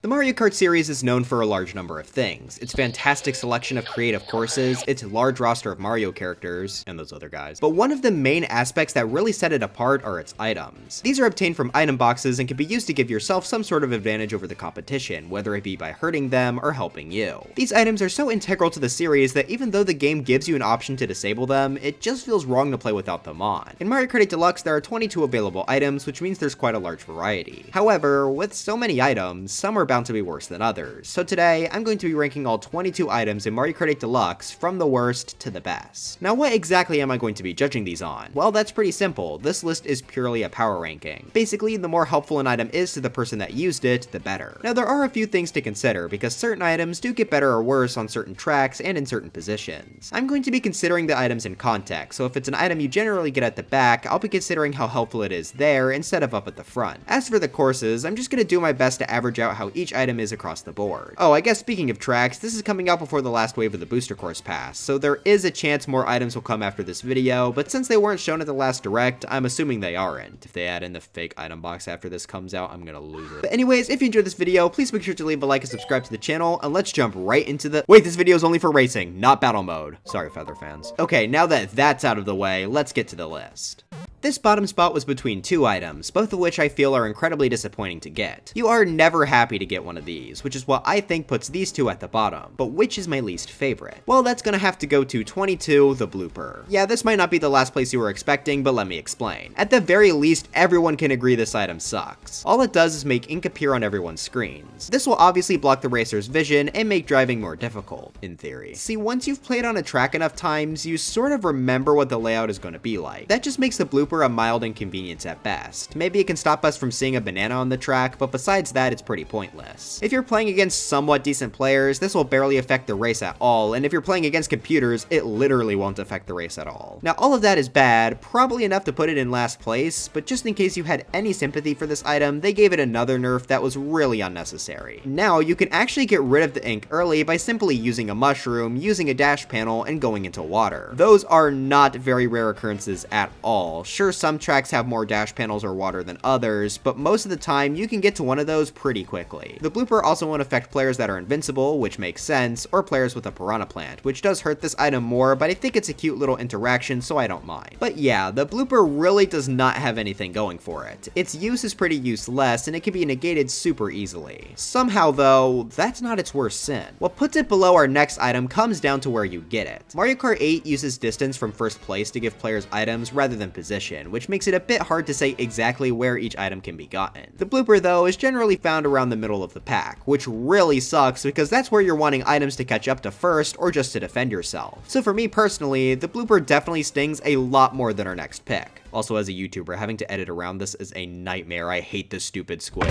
The Mario Kart series is known for a large number of things. Its fantastic selection of creative courses, its large roster of Mario characters, and those other guys. But one of the main aspects that really set it apart are its items. These are obtained from item boxes and can be used to give yourself some sort of advantage over the competition, whether it be by hurting them or helping you. These items are so integral to the series that even though the game gives you an option to disable them, it just feels wrong to play without them on. In Mario Kart 8 Deluxe, there are 22 available items, which means there's quite a large variety. However, with so many items, some are bound to be worse than others. So today, I'm going to be ranking all 22 items in Mario Kart 8 Deluxe from the worst to the best. Now, what exactly am I going to be judging these on? Well, that's pretty simple. This list is purely a power ranking. Basically, the more helpful an item is to the person that used it, the better. Now, there are a few things to consider because certain items do get better or worse on certain tracks and in certain positions. I'm going to be considering the items in context, so if it's an item you generally get at the back, I'll be considering how helpful it is there instead of up at the front. As for the courses, I'm just going to do my best to average out how each item is across the board. Oh, I guess speaking of tracks, this is coming out before the last wave of the booster course pass, so there is a chance more items will come after this video, but since they weren't shown at the last direct, I'm assuming they aren't. If they add in the fake item box after this comes out, I'm gonna lose it. But anyways, if you enjoyed this video, please make sure to leave a like and subscribe to the channel, and let's jump right into the— Wait, this video is only for racing, not battle mode. Sorry, Feather fans. Okay, now that that's out of the way, let's get to the list. This bottom spot was between two items, both of which I feel are incredibly disappointing to get. You are never happy to get one of these, which is what I think puts these two at the bottom. But which is my least favorite? Well, that's gonna have to go to 22, the blooper. Yeah, this might not be the last place you were expecting, but let me explain. At the very least, everyone can agree this item sucks. All it does is make ink appear on everyone's screens. This will obviously block the racer's vision and make driving more difficult, in theory. See, once you've played on a track enough times, you sort of remember what the layout is gonna be like. That just makes the blooper a mild inconvenience at best. Maybe it can stop us from seeing a banana on the track, but besides that, it's pretty pointless. If you're playing against somewhat decent players, this will barely affect the race at all, and if you're playing against computers, it literally won't affect the race at all. Now, all of that is bad, probably enough to put it in last place, but just in case you had any sympathy for this item, they gave it another nerf that was really unnecessary. Now, you can actually get rid of the ink early by simply using a mushroom, using a dash panel, and going into water. Those are not very rare occurrences at all. Sure, some tracks have more dash panels or water than others, but most of the time you can get to one of those pretty quickly. The blooper also won't affect players that are invincible, which makes sense, or players with a piranha plant, which does hurt this item more, but I think it's a cute little interaction, so I don't mind. But yeah, the blooper really does not have anything going for it. Its use is pretty useless, and it can be negated super easily. Somehow though, that's not its worst sin. What puts it below our next item comes down to where you get it. Mario Kart 8 uses distance from first place to give players items rather than position, which makes it a bit hard to say exactly where each item can be gotten. The blooper though is generally found around the middle of the pack, which really sucks because that's where you're wanting items to catch up to first or just to defend yourself. So for me personally, the blooper definitely stings a lot more than our next pick. Also, as a YouTuber, having to edit around this is a nightmare. I hate this stupid squid.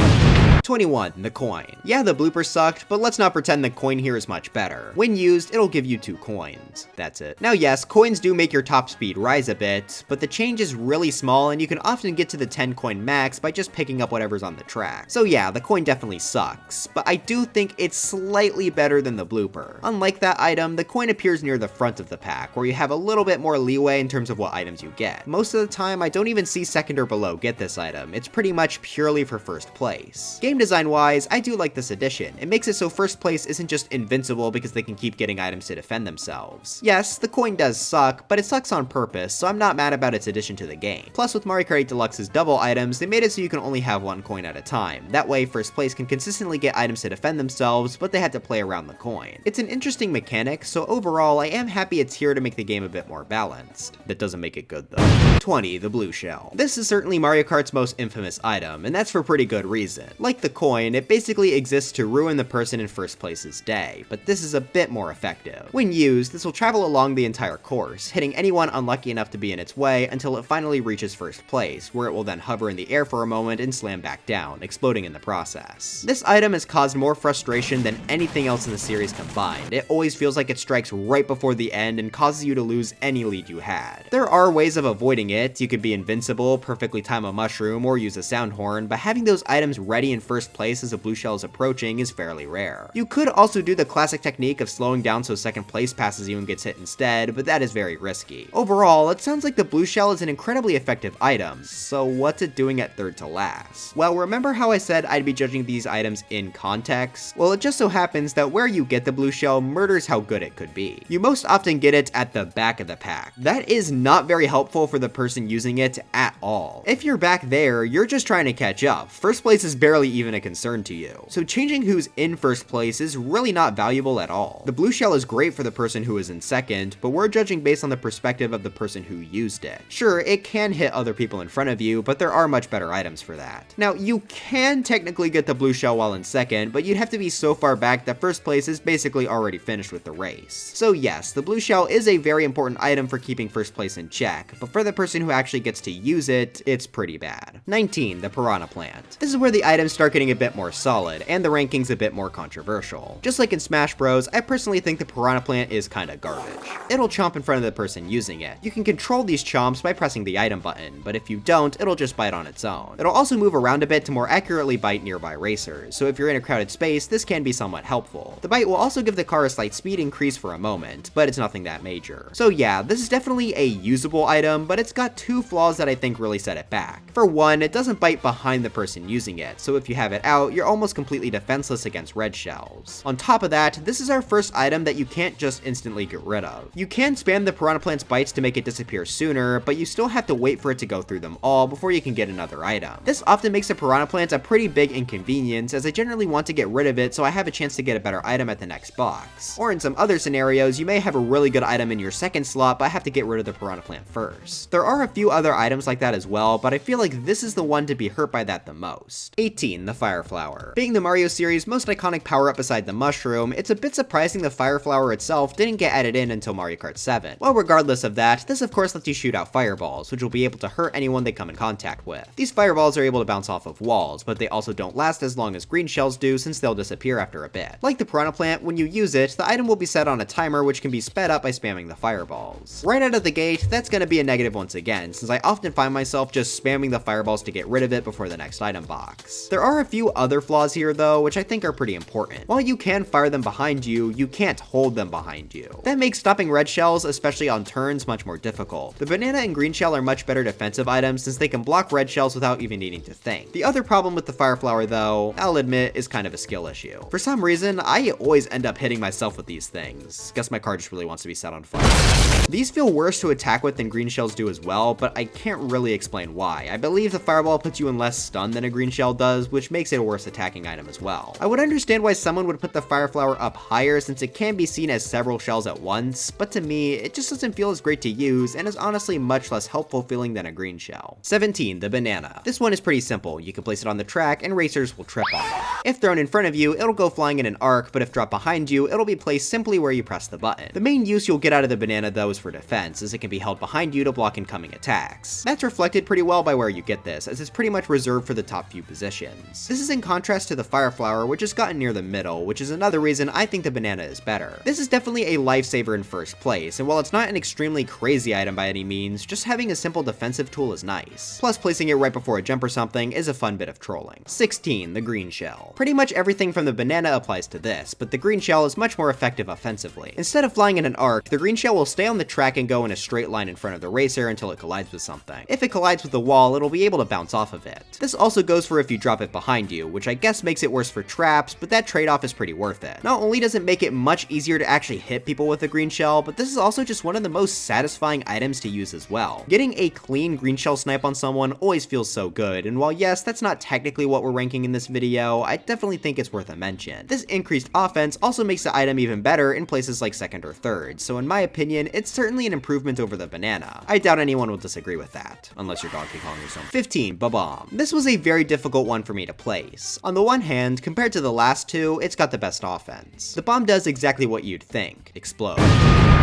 21, the coin. Yeah, the blooper sucked, but let's not pretend the coin here is much better. When used, it'll give you 2 coins. That's it. Now yes, coins do make your top speed rise a bit, but the change is really small and you can often get to the 10 coin max by just picking up whatever's on the track. So yeah, the coin definitely sucks, but I do think it's slightly better than the blooper. Unlike that item, the coin appears near the front of the pack, where you have a little bit more leeway in terms of what items you get. Most of the time, I don't even see second or below get this item. It's pretty much purely for first place. Game design wise, I do like this addition. It makes it so first place isn't just invincible because they can keep getting items to defend themselves. Yes, the coin does suck, but it sucks on purpose, so I'm not mad about its addition to the game. Plus, with Mario Kart 8 Deluxe's double items, they made it so you can only have 1 coin at a time. That way, first place can consistently get items to defend themselves, but they had to play around the coin. It's an interesting mechanic, so overall, I am happy it's here to make the game a bit more balanced. That doesn't make it good though. 20, the blue shell. This is certainly Mario Kart's most infamous item, and that's for pretty good reason. Like the coin, it basically exists to ruin the person in first place's day, but this is a bit more effective. When used, this will travel along the entire course, hitting anyone unlucky enough to be in its way until it finally reaches first place, where it will then hover in the air for a moment and slam back down, exploding in the process. This item has caused more frustration than anything else in the series combined. It always feels like it strikes right before the end and causes you to lose any lead you had. There are ways of avoiding using it, you could be invincible, perfectly time a mushroom, or use a sound horn, but having those items ready in first place as a blue shell is approaching is fairly rare. You could also do the classic technique of slowing down so second place passes you and gets hit instead, but that is very risky. Overall, it sounds like the blue shell is an incredibly effective item, so what's it doing at third to last? Well, remember how I said I'd be judging these items in context? Well, it just so happens that where you get the blue shell murders how good it could be. You most often get it at the back of the pack. That is not very helpful for the person using it at all. If you're back there, you're just trying to catch up. First place is barely even a concern to you. So changing who's in first place is really not valuable at all. The blue shell is great for the person who is in second, but we're judging based on the perspective of the person who used it. Sure, it can hit other people in front of you, but there are much better items for that. Now, you can technically get the blue shell while in second, but you'd have to be so far back that first place is basically already finished with the race. So yes, the blue shell is a very important item for keeping first place in check, but for the person who actually gets to use it, it's pretty bad. 19. The Piranha Plant. This is where the items start getting a bit more solid, and the ranking's a bit more controversial. Just like in Smash Bros, I personally think the Piranha Plant is kinda garbage. It'll chomp in front of the person using it. You can control these chomps by pressing the item button, but if you don't, it'll just bite on its own. It'll also move around a bit to more accurately bite nearby racers, so if you're in a crowded space, this can be somewhat helpful. The bite will also give the car a slight speed increase for a moment, but it's nothing that major. So yeah, this is definitely a usable item, but it's got two flaws that I think really set it back. For one, it doesn't bite behind the person using it, so if you have it out, you're almost completely defenseless against red shells. On top of that, this is our first item that you can't just instantly get rid of. You can spam the Piranha Plant's bites to make it disappear sooner, but you still have to wait for it to go through them all before you can get another item. This often makes the Piranha Plant a pretty big inconvenience, as I generally want to get rid of it so I have a chance to get a better item at the next box. Or in some other scenarios, you may have a really good item in your second slot, but have to get rid of the Piranha Plant first. There are a few other items like that as well, but I feel like this is the one to be hurt by that the most. 18. The Fire Flower. Being the Mario series' most iconic power-up beside the mushroom, it's a bit surprising the Fire Flower itself didn't get added in until Mario Kart 7. Well, regardless of that, this of course lets you shoot out fireballs, which will be able to hurt anyone they come in contact with. These fireballs are able to bounce off of walls, but they also don't last as long as green shells do since they'll disappear after a bit. Like the Piranha Plant, when you use it, the item will be set on a timer which can be sped up by spamming the fireballs. Right out of the gate, that's gonna be a negative once again, since I often find myself just spamming the fireballs to get rid of it before the next item box. There are a few other flaws here though, which I think are pretty important. While you can fire them behind you, you can't hold them behind you. That makes stopping red shells, especially on turns, much more difficult. The banana and green shell are much better defensive items since they can block red shells without even needing to think. The other problem with the Fire Flower though, I'll admit, is kind of a skill issue. For some reason, I always end up hitting myself with these things. Guess my car just really wants to be set on fire. These feel worse to attack with than green shells do as well, but I can't really explain why. I believe the fireball puts you in less stun than a green shell does, which makes it a worse attacking item as well. I would understand why someone would put the Fire Flower up higher since it can be seen as several shells at once, but to me, it just doesn't feel as great to use and is honestly much less helpful feeling than a green shell. 17. The Banana. This one is pretty simple. You can place it on the track and racers will trip on it. If thrown in front of you, it'll go flying in an arc, but if dropped behind you, it'll be placed simply where you press the button. The main use you'll get out of the banana though is for defense, as it can be held behind you to block incoming attacks. That's reflected pretty well by where you get this, as it's pretty much reserved for the top few positions. This is in contrast to the Fire Flower, which has gotten near the middle, which is another reason I think the banana is better. This is definitely a lifesaver in first place, and while it's not an extremely crazy item by any means, just having a simple defensive tool is nice. Plus placing it right before a jump or something is a fun bit of trolling. 16. The Green Shell. Pretty much everything from the banana applies to this, but the green shell is much more effective offensively. Instead of flying in an arc, the green shell will stay on the track and go in a straight line in front of the racer until it collides with something. If it collides with the wall, it'll be able to bounce off of it. This also goes for if you drop it behind you, which I guess makes it worse for traps, but that trade-off is pretty worth it. Not only does it make it much easier to actually hit people with the green shell, but this is also just one of the most satisfying items to use as well. Getting a clean green shell snipe on someone always feels so good, and while yes, that's not technically what we're ranking in this video, I definitely think it's worth a mention. This increased offense also makes the item even better in places like second or third, so in my opinion, it's certainly an improvement over the banana. I doubt anyone will disagree with that, unless you're Donkey Kong or something. 15. Ba-Bomb. This was a very difficult one for me to place. On the one hand, compared to the last two, it's got the best offense. The bomb does exactly what you'd think, explode.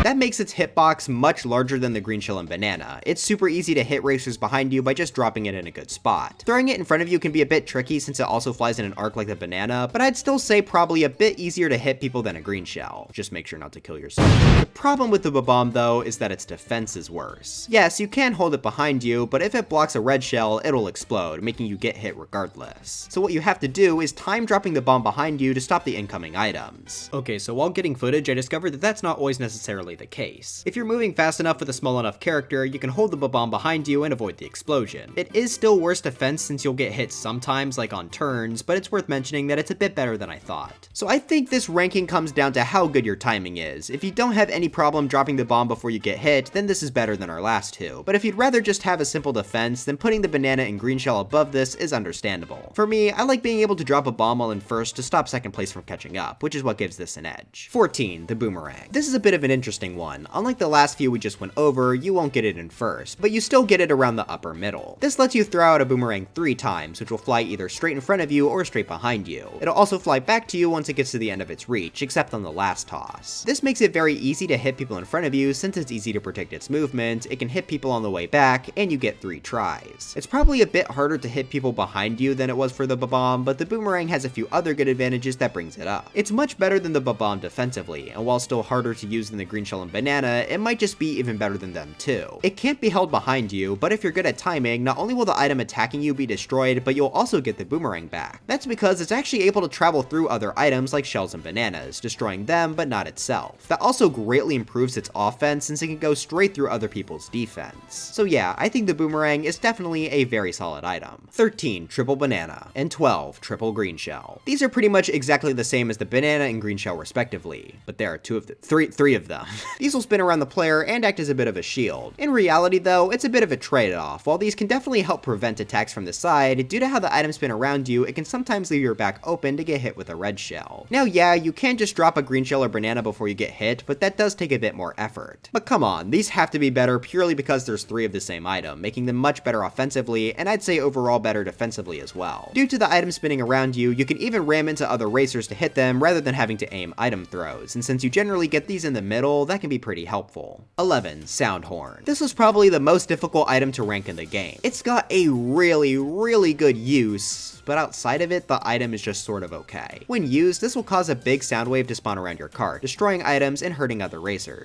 That makes its hitbox much larger than the green shell and banana. It's super easy to hit racers behind you by just dropping it in a good spot. Throwing it in front of you can be a bit tricky since it also flies in an arc like the banana, but I'd still say probably a bit easier to hit people than a green shell. Just make sure not to kill yourself. problem with the bomb though is that its defense is worse. Yes, you can hold it behind you, but if it blocks a red shell, it'll explode, making you get hit regardless. So what you have to do is time dropping the bomb behind you to stop the incoming items. Okay, so while getting footage, I discovered that that's not always necessarily the case. If you're moving fast enough with a small enough character, you can hold the bomb behind you and avoid the explosion. It is still worse defense since you'll get hit sometimes, like on turns, but it's worth mentioning that it's a bit better than I thought. So I think this ranking comes down to how good your timing is. If you don't have any problem dropping the bomb before you get hit, then this is better than our last two. But if you'd rather just have a simple defense, then putting the banana and green shell above this is understandable. For me, I like being able to drop a bomb while in first to stop second place from catching up, which is what gives this an edge. 14, the boomerang. This is a bit of an interesting one. Unlike the last few we just went over, you won't get it in first, but you still get it around the upper middle. This lets you throw out a boomerang 3 times, which will fly either straight in front of you or straight behind you. It'll also fly back to you once it gets to the end of its reach, except on the last toss. This makes it very easy to hit people in front of you since it's easy to predict its movement, it can hit people on the way back, and you get 3 tries. It's probably a bit harder to hit people behind you than it was for the bomb, but the boomerang has a few other good advantages that brings it up. It's much better than the bomb defensively, and while still harder to use than the green shell and banana, it might just be even better than them too. It can't be held behind you, but if you're good at timing, not only will the item attacking you be destroyed, but you'll also get the boomerang back. That's because it's actually able to travel through other items like shells and bananas, destroying them but not itself. That also greatly improves its offense since it can go straight through other people's defense. So yeah, I think the boomerang is definitely a very solid item. 13, triple banana, and 12, triple green shell. These are pretty much exactly the same as the banana and green shell respectively, but there are three of them. These will spin around the player and act as a bit of a shield. In reality though, it's a bit of a trade-off. While these can definitely help prevent attacks from the side, due to how the items spin around you, it can sometimes leave your back open to get hit with a red shell. Now yeah, you can just drop a green shell or banana before you get hit, but that does take a bit more effort. But come on, these have to be better purely because there's 3 of the same item, making them much better offensively, and I'd say overall better defensively as well. Due to the items spinning around you, you can even ram into other racers to hit them rather than having to aim item throws, and since you generally get these in the middle, that can be pretty helpful. 11, sound horn. This was probably the most difficult item to rank in the game. It's got a really good use, but outside of it, the item is just sort of okay. When used, this will cause a big sound wave to spawn around your cart, destroying items and hurting other racers.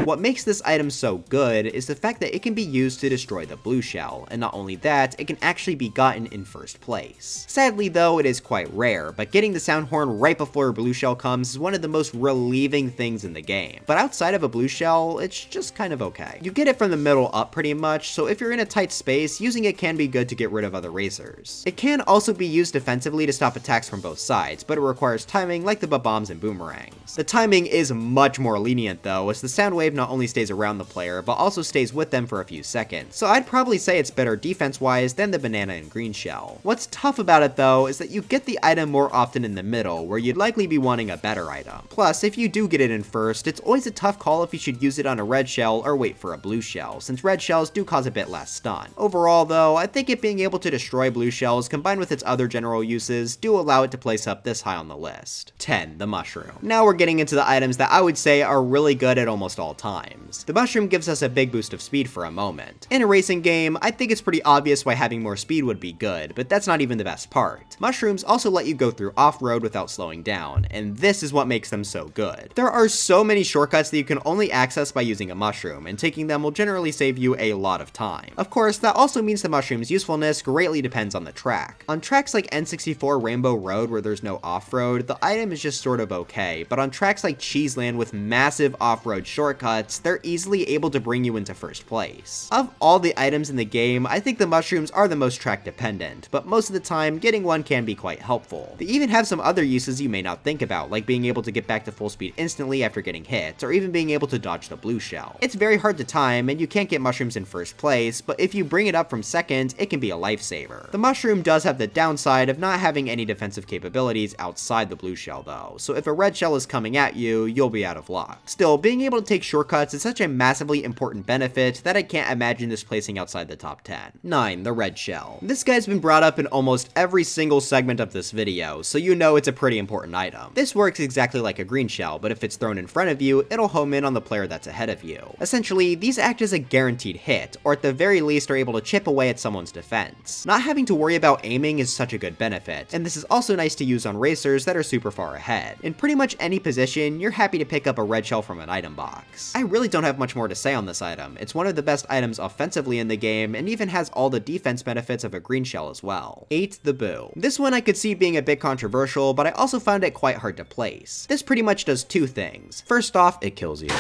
What makes this item so good is the fact that it can be used to destroy the blue shell, and not only that, it can actually be gotten in first place. Sadly though, it is quite rare, but getting the sound horn right before a blue shell comes is one of the most relieving things in the game. But outside of a blue shell, it's just kind of okay. You get it from the middle up pretty much, so if you're in a tight space, using it can be good to get rid of other racers. It can also be used defensively to stop attacks from both sides, but it requires timing like the bombs and boomerangs. The timing is much more lenient though, as the sound wave not only stays around the player, but also stays with them for a few seconds, so I'd probably say it's better defense-wise than the banana and green shell. What's tough about it though is that you get the item more often in the middle, where you'd likely be wanting a better item. Plus, if you do get it in first, it's always a tough call if you should use it on a red shell or wait for a blue shell, since red shells do cause a bit less stun. Overall though, I think it being able to destroy blue shells combined with its other general uses do allow it to place up this high on the list. 10, the mushroom. Now we're getting into the items that I would say are really good at almost all times. The mushroom gives us a big boost of speed for a moment. In a racing game, I think it's pretty obvious why having more speed would be good, but that's not even the best part. Mushrooms also let you go through off-road without slowing down, and this is what makes them so good. There are so many shortcuts that you can only access by using a mushroom, and taking them will generally save you a lot of time. Of course, that also means the mushroom's usefulness greatly depends on the track. On tracks like N64 Rainbow Road where there's no off-road, the item is just sort of okay, but on tracks like Cheeseland with massive off-road shortcuts, they're easily able to bring you into first place. Of all the items in the game, I think the mushrooms are the most track dependent, but most of the time, getting one can be quite helpful. They even have some other uses you may not think about, like being able to get back to full speed instantly after getting hit, or even being able to dodge the blue shell. It's very hard to time, and you can't get mushrooms in first place, but if you bring it up from second, it can be a lifesaver. The mushroom does have the downside of not having any defensive capabilities outside the blue shell though, so if a red shell is coming at you, you'll be out of luck. Still, being able to take shortcuts is such a massively important benefit that I can't imagine this placing outside the top 10. 9, the red shell. This guy's been brought up in almost every single segment of this video, so you know it's a pretty important item. This works exactly like a green shell, but if it's thrown in front of you, it'll home in on the player that's ahead of you. Essentially, these act as a guaranteed hit, or at the very least are able to chip away at someone's defense. Not having to worry about aiming is such a good benefit, and this is also nice to use on racers that are super far ahead. In pretty much any position, you're happy to pick up a red shell from an item box. I really don't have much more to say on this item. It's one of the best items offensively in the game and even has all the defense benefits of a green shell as well. 8. The Boo. This one I could see being a bit controversial, but I also found it quite hard to place. This pretty much does two things. First off, it kills you.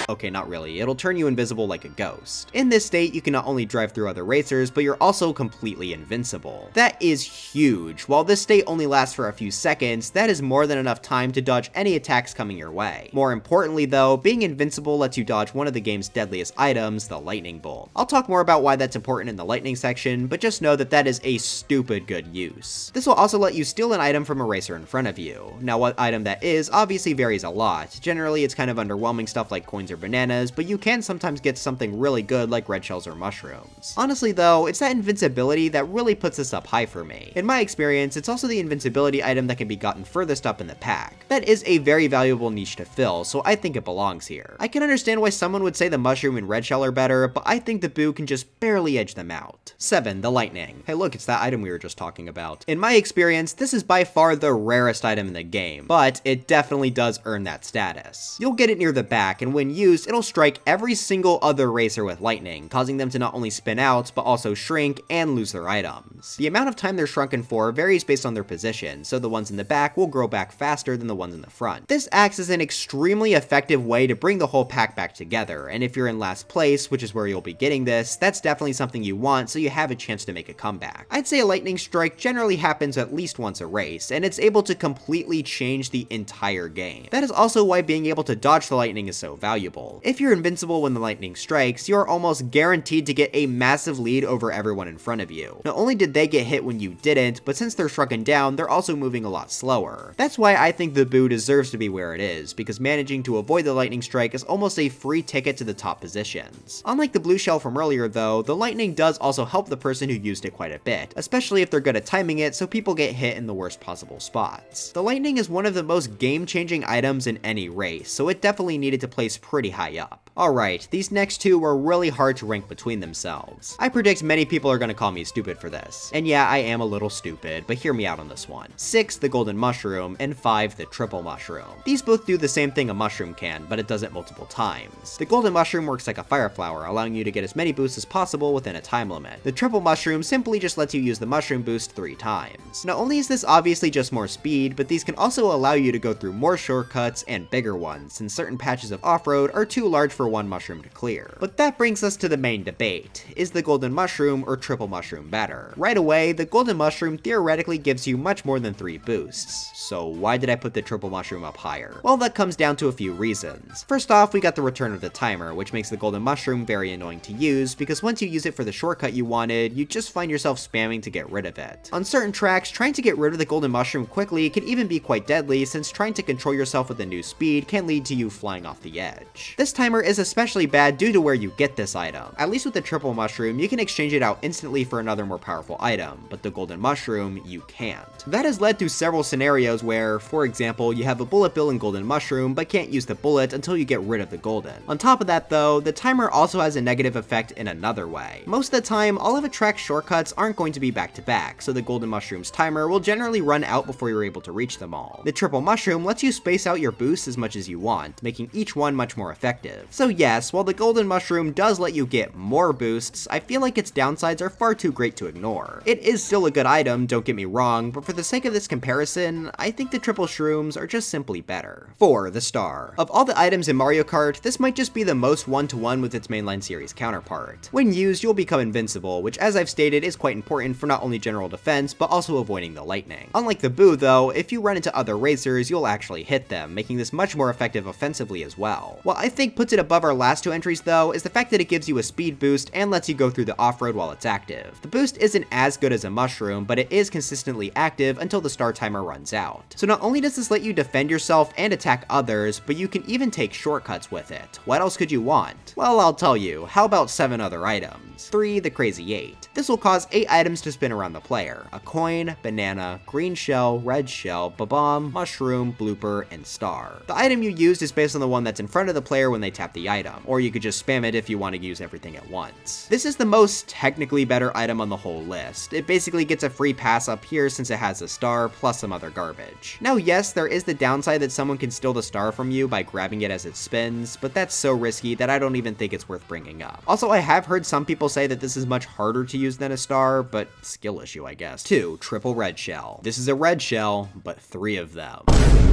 Okay, not really. It'll turn you invisible like a ghost. In this state, you can not only drive through other racers, but you're also completely invincible. That is huge. While this state only lasts for a few seconds, that is more than enough time to dodge any attacks coming your way. More importantly though, being invincible lets you dodge one of the game's deadliest items, the lightning bolt. I'll talk more about why that's important in the lightning section, but just know that that is a stupid good use. This will also let you steal an item from a racer in front of you. Now what item that is obviously varies a lot. Generally it's kind of underwhelming stuff like coins or bananas, but you can sometimes get something really good like red shells or mushrooms. Honestly though, it's that invincibility that really puts this up high for me. In my experience, it's also the invincibility item that can be gotten furthest up in the pack. That is a very valuable niche to fill, so I think it belongs here. I can understand why someone would say the mushroom and red shell are better, but I think the Boo can just barely edge them out. 7. The lightning. Hey look, it's that item we were just talking about. In my experience, this is by far the rarest item in the game, but it definitely does earn that status. You'll get it near the back, and when used, it'll strike every single other racer with lightning, causing them to not only spin out, but also shrink and lose their items. The amount of time they're shrunken for varies based on their position, so the ones in the back will grow back faster than the ones in the front. This acts as an extremely effective way to bring the whole pack back together, and if you're in last place, which is where you'll be getting this, that's definitely something you want so you have a chance to make a comeback. I'd say a lightning strike generally happens at least once a race, and it's able to completely change the entire game. That is also why being able to dodge the lightning is so valuable. If you're invincible when the lightning strikes, you're almost guaranteed to get a massive lead over everyone in front of you. Not only did they get hit when you didn't, but since they're shrunken down, they're also moving a lot slower. That's why I think the Boo deserves to be where it is, because managing to avoid the lightning strike is almost a free ticket to the top positions. Unlike the blue shell from earlier though, the lightning does also help the person who used it quite a bit, especially if they're good at timing it so people get hit in the worst possible spots. The lightning is one of the most game-changing items in any race, so it definitely needed to place pretty high up. Alright, these next two were really hard to rank between themselves. I predict many people are gonna call me stupid for this. And yeah, I am a little stupid, but hear me out on this one. 6, the golden mushroom, and 5, the triple mushroom. These both do the same thing a mushroom can, but it does it multiple times. The golden mushroom works like a fire flower, allowing you to get as many boosts as possible within a time limit. The triple mushroom simply just lets you use the mushroom boost 3 times. Not only is this obviously just more speed, but these can also allow you to go through more shortcuts and bigger ones, since certain patches of off-road are too large for one mushroom to clear. But that brings us to the main debate. Is the golden mushroom or triple mushroom better? Right away, the golden mushroom theoretically gives you much more than 3 boosts. So why did I put the triple mushroom up higher? Well, that comes down to a few reasons. First off, we got the return of the timer, which makes the golden mushroom very annoying to use, because once you use it for the shortcut you wanted, you just find yourself spamming to get rid of it. On certain tracks, trying to get rid of the golden mushroom quickly can even be quite deadly, since trying to control yourself with a new speed can lead to you flying off the edge. This timer is especially bad due to where you get this item. At least with the triple mushroom, you can exchange it out instantly for another more powerful item, but the golden mushroom, you can't. That has led to several scenarios where, for example, you have a bullet bill and golden mushroom, but can't use the bullet until you get rid of the golden. On top of that though, the timer also has a negative effect in another way. Most of the time, all of a track's shortcuts aren't going to be back to back, so the golden mushroom's timer will generally run out before you're able to reach them all. The triple mushroom lets you space out your boosts as much as you want, making each one much more effective. So yes, while the golden mushroom does let you get more boosts, I feel like its downsides are far too great to ignore. It is still a good item, don't get me wrong, but for the sake of this comparison, I think the triple shrooms are just simply better. 4. The star. Of all the items in Mario Kart, this might just be the most one-to-one with its mainline series counterpart. When used, you'll become invincible, which as I've stated is quite important for not only general defense, but also avoiding the lightning. Unlike the Boo though, if you run into other racers, you'll actually hit them, making this much more effective offensively as well. What I think puts it above our last 2 entries though, is the fact that it gives you a speed boost and lets you go through the off-road while it's active. The boost isn't as good as a mushroom, but it is consistently active until the star timer runs out. So not only does this let you defend yourself and attack others, but you can even take shortcuts with it. What else could you want? Well, I'll tell you, how about 7 other items? 3. The Crazy 8. This will cause 8 items to spin around the player. A coin, banana, green shell, red shell, bomb, mushroom, blooper, and star. The item you used is based on the one that's in front of the player when they tap the the item, or you could just spam it if you want to use everything at once. This is the most technically better item on the whole list. It basically gets a free pass up here since it has a star plus some other garbage. Now yes, there is the downside that someone can steal the star from you by grabbing it as it spins, but that's so risky that I don't even think it's worth bringing up. Also, I have heard some people say that this is much harder to use than a star, but skill issue, I guess. 2. Triple red shell. This is a red shell, but 3 of them.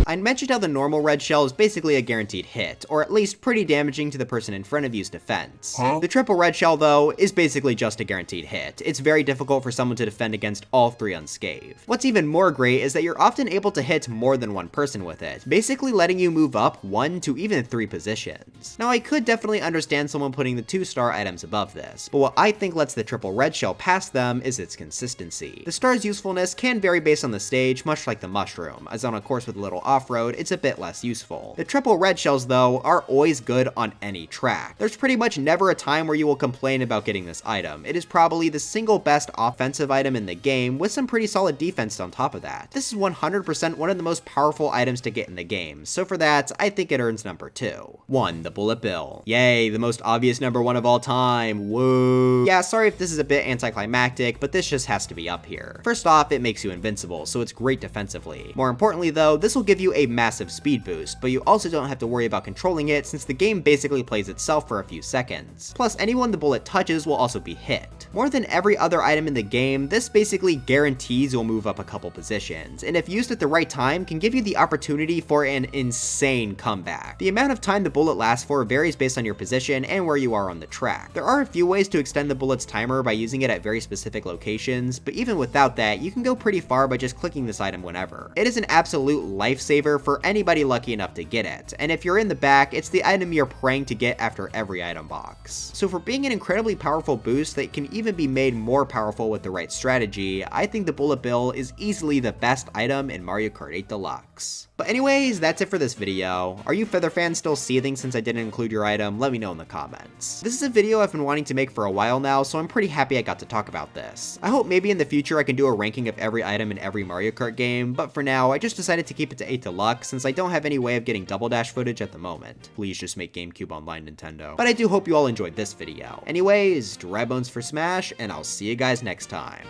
I mentioned how the normal red shell is basically a guaranteed hit, or at least pretty damaging to the person in front of you's defense. The triple red shell, though, is basically just a guaranteed hit. It's very difficult for someone to defend against all 3 unscathed. What's even more great is that you're often able to hit more than one person with it, basically letting you move up 1 to even 3 positions. Now I could definitely understand someone putting the 2-star items above this, but what I think lets the triple red shell past them is its consistency. The star's usefulness can vary based on the stage, much like the mushroom, as on a course with a little off-road, it's a bit less useful. The triple red shells, though, are always good on any track. There's pretty much never a time where you will complain about getting this item. It is probably the single best offensive item in the game, with some pretty solid defense on top of that. This is 100% one of the most powerful items to get in the game, so for that, I think it earns number 2. 1. The bullet bill. Yay, the most obvious number 1 of all time. Woo! Yeah, sorry if this is a bit anticlimactic, but this just has to be up here. First off, it makes you invincible, so it's great defensively. More importantly though, this will give you a massive speed boost, but you also don't have to worry about controlling it since the game basically plays itself for a few seconds. Plus, anyone the bullet touches will also be hit. More than every other item in the game, this basically guarantees you'll move up a couple positions, and if used at the right time, can give you the opportunity for an insane comeback. The amount of time the bullet lasts for varies based on your position and where you are on the track. There are a few ways to extend the bullet's timer by using it at very specific locations, but even without that, you can go pretty far by just clicking this item whenever. It is an absolute lifesaver for anybody lucky enough to get it, and if you're in the back, it's the item you're praying to get after every item box. So for being an incredibly powerful boost that can even be made more powerful with the right strategy, I think the bullet bill is easily the best item in Mario Kart 8 Deluxe. But anyways, that's it for this video. Are you Feather fans still seething since I didn't include your item? Let me know in the comments. This is a video I've been wanting to make for a while now, so I'm pretty happy I got to talk about this. I hope maybe in the future I can do a ranking of every item in every Mario Kart game, but for now, I just decided to keep it to 8 Deluxe since I don't have any way of getting Double Dash footage at the moment. Please just make GameCube Online, Nintendo. But I do hope you all enjoyed this video. Anyways, dry bones for Smash, and I'll see you guys next time.